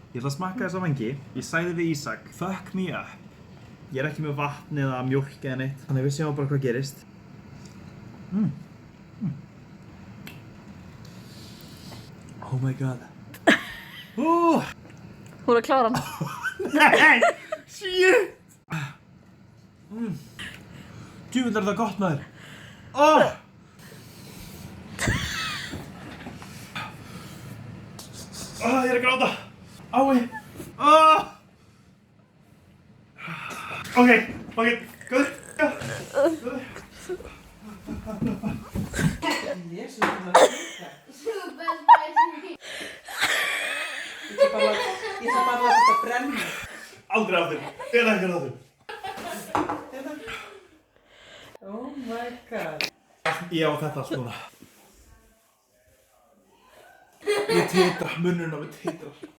Ég ætla að smakka þessa vangi. Ég sagði við Ísak, fuck me up. Ég er ekki með vatn eða mjólk eða neitt. Þannig við sjáum bara hvað gerist. Oh my god. Hún er að klára hann. Nei! Shit! Djúvill er það gott maður. Ég er að gráta. Ái. Ok, góður. Jésus, það er Ég ætla bara að láta þetta brenna. Aldrei aftur. Eða ekki aftur. Oh my god. Ég á þetta allt núna. Ég titra, munnurinn á mig titrar.